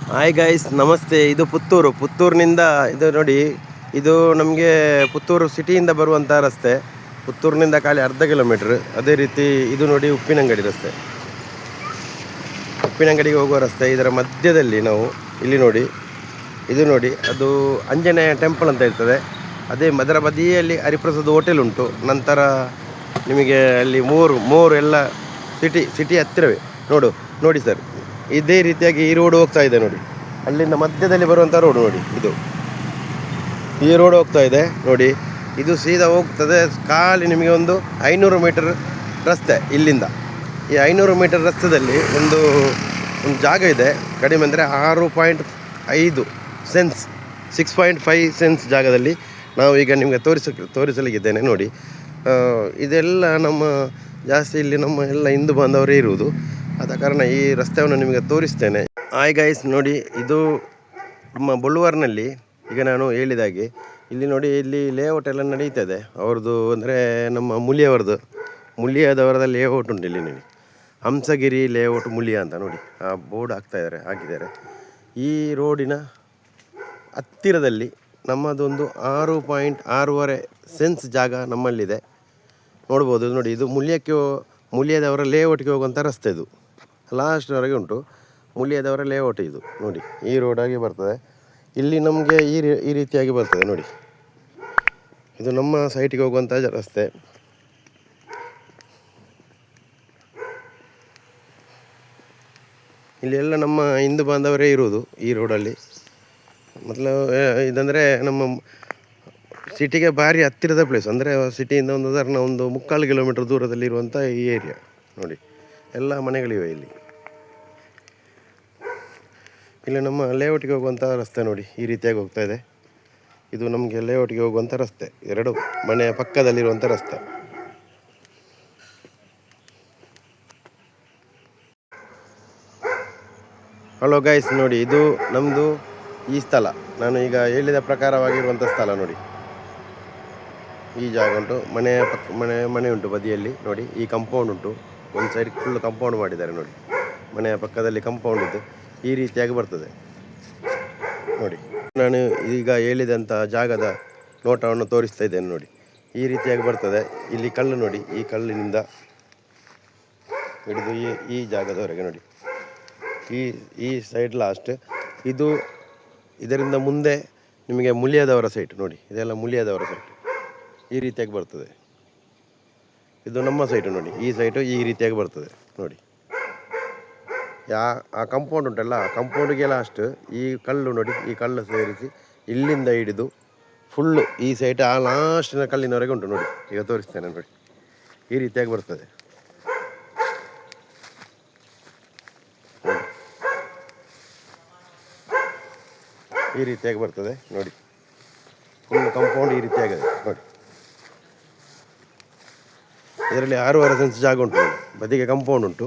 Hi guys, ನಮಸ್ತೆ. ಇದು ಪುತ್ತೂರಿನಿಂದ ಇದು ನೋಡಿ, ಇದು ನಮಗೆ ಪುತ್ತೂರು ಸಿಟಿಯಿಂದ ಬರುವಂಥ ರಸ್ತೆ. ಪುತ್ತೂರಿನಿಂದ ಖಾಲಿ ಅರ್ಧ ಕಿಲೋಮೀಟ್ರ್. ಅದೇ ರೀತಿ ಇದು ನೋಡಿ ಉಪ್ಪಿನಂಗಡಿ ರಸ್ತೆ, ಉಪ್ಪಿನಂಗಡಿಗೆ ಹೋಗುವ ರಸ್ತೆ. ಇದರ ಮಧ್ಯದಲ್ಲಿ ನಾವು ಇಲ್ಲಿ ನೋಡಿ, ಇದು ನೋಡಿ, ಅದು ಆಂಜನೇಯ ಟೆಂಪಲ್ ಅಂತ ಇರ್ತದೆ. ಅದೇ ಅದರ ಬದಿಯಲ್ಲಿ ಹರಿಪ್ರಸಾದ್ ಹೋಟೆಲ್ ಉಂಟು. ನಂತರ ನಿಮಗೆ ಅಲ್ಲಿ ಮೂರು ಎಲ್ಲ ಸಿಟಿ ಹತ್ತಿರವೇ ನೋಡಿ ಸರ್. ಇದೇ ರೀತಿಯಾಗಿ ಈ ರೋಡ್ ಹೋಗ್ತಾ ಇದೆ ನೋಡಿ, ಅಲ್ಲಿಂದ ಮಧ್ಯದಲ್ಲಿ ಬರುವಂಥ ರೋಡ್ ನೋಡಿ. ಈ ರೋಡ್ ಹೋಗ್ತಾ ಇದೆ ನೋಡಿ, ಇದು ಸೀದಾ ಹೋಗ್ತದೆ. ಖಾಲಿ ನಿಮಗೆ ಒಂದು 500 ಮೀಟರ್ ರಸ್ತೆ ಇಲ್ಲಿಂದ. ಈ 500 ಮೀಟರ್ ರಸ್ತೆಯಲ್ಲಿ ಒಂದು ಜಾಗ ಇದೆ, ಕಡಿಮೆ ಅಂದರೆ 6.5 ಸೆನ್ಸ್, 6.5 ಸೆನ್ಸ್ ಜಾಗದಲ್ಲಿ ನಾವು ಈಗ ನಿಮಗೆ ತೋರಿಸಲಿಕ್ಕಿದ್ದೇನೆ ನೋಡಿ. ಇದೆಲ್ಲ ನಮ್ಮ ಜಾಸ್ತಿ ಇಲ್ಲಿ ನಮ್ಮ ಎಲ್ಲ ಹಿಂದೂ ಬಾಂಧವರೇ ಇರುವುದು. ಆದ ಕಾರಣ ಈ ರಸ್ತೆಯನ್ನು ನಿಮಗೆ ತೋರಿಸ್ತೇನೆ. ಹಾಯ್ ಗೈಸ್, ನೋಡಿ, ಇದು ನಮ್ಮ ಬೊಳುವಾರ್ನಲ್ಲಿ ಈಗ ನಾನು ಹೇಳಿದಾಗೆ ಇಲ್ಲಿ ನೋಡಿ, ಇಲ್ಲಿ ಲೇಔಟ್ ಎಲ್ಲ ನಡೀತದೆ ಅವ್ರದ್ದು. ಅಂದರೆ ನಮ್ಮ ಮುಳಿಯಾದವರದ ಲೇಔಟ್ ಉಂಟು ಇಲ್ಲಿ ನೋಡಿ, ಹಂಸಗಿರಿ ಲೇಔಟ್ ಮುಳಿಯ ಅಂತ ನೋಡಿ, ಆ ಬೋರ್ಡ್ ಹಾಕಿದ್ದಾರೆ. ಈ ರೋಡಿನ ಹತ್ತಿರದಲ್ಲಿ ನಮ್ಮದೊಂದು 6.6 ಸೆನ್ಸ್ ಜಾಗ ನಮ್ಮಲ್ಲಿದೆ. ನೋಡ್ಬೋದು ನೋಡಿ, ಇದು ಮುಳಿಯಾದವರ ಲೇಔಟ್ಗೆ ಹೋಗುವಂಥ ರಸ್ತೆ. ಇದು ಲಾಸ್ಟ್ವರೆಗೆ ಉಂಟು ಮುಳಿಯಾದವರ ಲೇಔಟ್. ಇದು ನೋಡಿ, ಈ ರೋಡಾಗಿ ಬರ್ತದೆ. ಇಲ್ಲಿ ನಮಗೆ ಈ ರೀತಿಯಾಗಿ ಬರ್ತದೆ ನೋಡಿ. ಇದು ನಮ್ಮ ಸೈಟಿಗೆ ಹೋಗುವಂಥ ರಸ್ತೆ. ಇಲ್ಲಿ ಎಲ್ಲ ನಮ್ಮ ಹಿಂದೂ ಬಾಂಧವರೇ ಇರುವುದು ಈ ರೋಡಲ್ಲಿ. ಇದಂದರೆ ನಮ್ಮ ಸಿಟಿಗೆ ಭಾರಿ ಹತ್ತಿರದ ಪ್ಲೇಸ್. ಅಂದರೆ ಸಿಟಿಯಿಂದ ಒಂದು 3/4 ಕಿಲೋಮೀಟರ್ ದೂರದಲ್ಲಿರುವಂಥ ಈ ಏರಿಯಾ ನೋಡಿ, ಎಲ್ಲ ಮನೆಗಳಿವೆ ಇಲ್ಲಿ. ಇಲ್ಲಿ ನಮ್ಮ ಲೇಔಟ್ಗೆ ಹೋಗುವಂಥ ರಸ್ತೆ ನೋಡಿ, ಈ ರೀತಿಯಾಗಿ ಹೋಗ್ತಾ ಇದೆ. ಇದು ನಮಗೆ ಲೇಔಟ್ಗೆ ಹೋಗುವಂಥ ರಸ್ತೆ, 2 ಮನೆಯ ಪಕ್ಕದಲ್ಲಿರುವಂಥ ರಸ್ತೆ. ಹಲೋ ಗೈಸ್, ನೋಡಿ, ಇದು ನಮ್ಮದು ಈ ಸ್ಥಳ. ನಾನು ಈಗ ಹೇಳಿದ ಪ್ರಕಾರವಾಗಿರುವಂಥ ಸ್ಥಳ ನೋಡಿ. ಈ ಜಾಗ ಉಂಟು, ಮನೆ ಉಂಟು ಬದಿಯಲ್ಲಿ ನೋಡಿ. ಈ ಕಂಪೌಂಡ್ ಉಂಟು, ಒಂದು ಸೈಡ್ ಫುಲ್ ಕಂಪೌಂಡ್ ಮಾಡಿದ್ದಾರೆ ನೋಡಿ. ಮನೆಯ ಪಕ್ಕದಲ್ಲಿ ಕಂಪೌಂಡ್ ಇದ್ದು ಈ ರೀತಿಯಾಗಿ ಬರ್ತದೆ ನೋಡಿ. ನಾನು ಈಗ ಹೇಳಿದಂಥ ಜಾಗದ ನೋಟವನ್ನು ತೋರಿಸ್ತಾ ಇದ್ದೇನೆ ನೋಡಿ. ಈ ರೀತಿಯಾಗಿ ಬರ್ತದೆ. ಇಲ್ಲಿ ಕಲ್ಲು ನೋಡಿ, ಈ ಕಲ್ಲಿನಿಂದ ಹಿಡಿದು ಈ ಜಾಗದವರೆಗೆ ನೋಡಿ, ಈ ಸೈಡ್ ಲಾಸ್ಟ್. ಇದರಿಂದ ಮುಂದೆ ನಿಮಗೆ ಮುಳಿಯಾದವರ ಸೈಟ್ ನೋಡಿ, ಇದೆಲ್ಲ ಮುಳಿಯಾದವರ ಸೈಟ್. ಈ ರೀತಿಯಾಗಿ ಬರ್ತದೆ. ಇದು ನಮ್ಮ ಸೈಟು ನೋಡಿ, ಈ ಸೈಟು ಈ ರೀತಿಯಾಗಿ ಬರ್ತದೆ ನೋಡಿ. ಆ ಕಂಪೌಂಡ್ ಉಂಟಲ್ಲ, ಆ ಕಂಪೌಂಡಿಗೆ ಲಾಸ್ಟ್ ಈ ಕಲ್ಲು ನೋಡಿ, ಈ ಕಲ್ಲು ಸೇರಿಸಿ ಇಲ್ಲಿಂದ ಹಿಡಿದು ಫುಲ್ಲು ಈ ಸೈಟ್ ಆ ಲಾಸ್ಟಿನ ಕಲ್ಲಿನವರೆಗೆ ಉಂಟು ನೋಡಿ. ಈಗ ತೋರಿಸ್ತೇನೆ ನೋಡಿ, ಈ ರೀತಿಯಾಗಿ ಬರ್ತದೆ. ಈ ರೀತಿಯಾಗಿ ಬರ್ತದೆ ನೋಡಿ, ಫುಲ್ ಕಂಪೌಂಡ್ ಈ ರೀತಿಯಾಗಿದೆ ನೋಡಿ. ಇದರಲ್ಲಿ 6.5 ಸೆನ್ಸ್ ಜಾಗ ಉಂಟು ನೋಡಿ, ಬದಿಗೆ ಕಂಪೌಂಡ್ ಉಂಟು.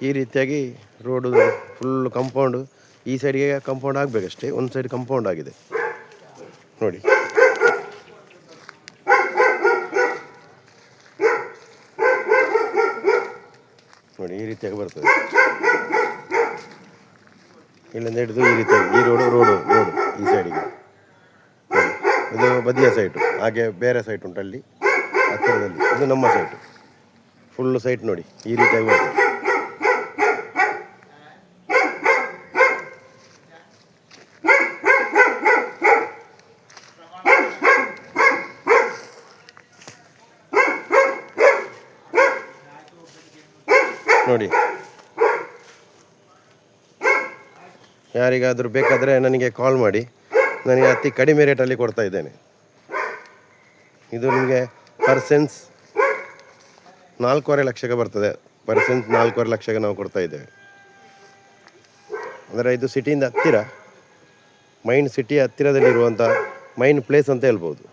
ಈ ರೀತಿಯಾಗಿ ರೋಡು ಫುಲ್ ಕಂಪೌಂಡು. ಈ ಸೈಡ್ಗೆ ಕಂಪೌಂಡ್ ಆಗಬೇಕಷ್ಟೇ, ಒಂದು ಸೈಡ್ ಕಂಪೌಂಡ್ ಆಗಿದೆ ನೋಡಿ. ನೋಡಿ, ಈ ರೀತಿಯಾಗಿ ಬರ್ತದೆ. ಇಲ್ಲಿಂದ ಹಿಡಿದು ಈ ರೀತಿಯಾಗಿ ಈ ರೋಡು ಈ ಸೈಡಿಗೆ. ಇದು ಬದಿಯ ಸೈಟು, ಹಾಗೆ ಬೇರೆ ಸೈಟ್ ಉಂಟು ಅಲ್ಲಿ ಹತ್ತಿರದಲ್ಲಿ. ಇದು ನಮ್ಮ ಸೈಟು, ಫುಲ್ಲು ಸೈಟ್ ನೋಡಿ, ಈ ರೀತಿಯಾಗಿ ಬರ್ತದೆ ನೋಡಿ. ಯಾರಿಗಾದರೂ ಬೇಕಾದರೆ ನನಗೆ ಕಾಲ್ ಮಾಡಿ, ನನಗೆ ಅತಿ ಕಡಿಮೆ ರೇಟಲ್ಲಿ ಕೊಡ್ತಾ ಇದ್ದೇನೆ. ಇದು ನಿಮಗೆ ಪರ್ ಸೆನ್ಸ್ 4.5 ಲಕ್ಷಕ್ಕೆ ಬರ್ತದೆ. ಪರ್ ಸೆನ್ಸ್ 4.5 ಲಕ್ಷಕ್ಕೆ ನಾವು ಕೊಡ್ತಾ ಇದ್ದೇವೆ. ಅಂದರೆ ಇದು ಸಿಟಿಯಿಂದ ಹತ್ತಿರ, ಸಿಟಿಯ ಹತ್ತಿರದಲ್ಲಿರುವಂಥ ಮೈನ್ ಪ್ಲೇಸ್ ಅಂತ ಹೇಳ್ಬೋದು.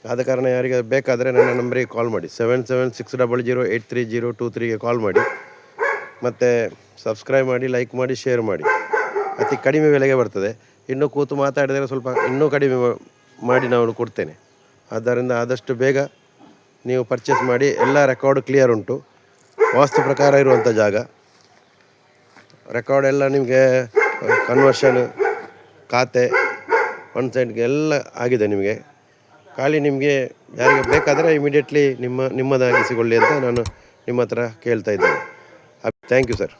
ಆದ ಕಾರಣ ಯಾರಿಗೆ ಬೇಕಾದರೆ ನನ್ನ ನಂಬರಿಗೆ ಕಾಲ್ ಮಾಡಿ, 7760083023ಗೆ ಕಾಲ್ ಮಾಡಿ. ಮತ್ತು ಸಬ್ಸ್ಕ್ರೈಬ್ ಮಾಡಿ, ಲೈಕ್ ಮಾಡಿ, ಶೇರ್ ಮಾಡಿ. ಅತಿ ಕಡಿಮೆ ಬೆಲೆಗೆ ಬರ್ತದೆ. ಇನ್ನೂ ಕೂತು ಮಾತಾಡಿದರೆ ಸ್ವಲ್ಪ ಇನ್ನೂ ಕಡಿಮೆ ಮಾಡಿ ನಾನು ಕೊಡ್ತೇನೆ. ಆದ್ದರಿಂದ ಆದಷ್ಟು ಬೇಗ ನೀವು ಪರ್ಚೇಸ್ ಮಾಡಿ. ಎಲ್ಲ ರೆಕಾರ್ಡ್ ಕ್ಲಿಯರ್ ಉಂಟು, ವಾಸ್ತು ಪ್ರಕಾರ ಇರುವಂಥ ಜಾಗ. ರೆಕಾರ್ಡ್ ಎಲ್ಲ ನಿಮಗೆ ಕನ್ವರ್ಷನ್, ಖಾತೆ, ಒನ್ ಸೈಡ್ಗೆ ಎಲ್ಲ ಆಗಿದೆ ನಿಮಗೆ. ಖಾಲಿ ನಿಮಗೆ ಯಾರಿಗೆ ಬೇಕಾದರೆ ಇಮಿಡಿಯೇಟ್ಲಿ ನಿಮ್ಮದಾಗಿಸಿಕೊಳ್ಳಿ ಅಂತ ನಾನು ನಿಮ್ಮ ಹತ್ರ ಕೇಳ್ತಾ ಇದ್ದೇನೆ. Thank you sir.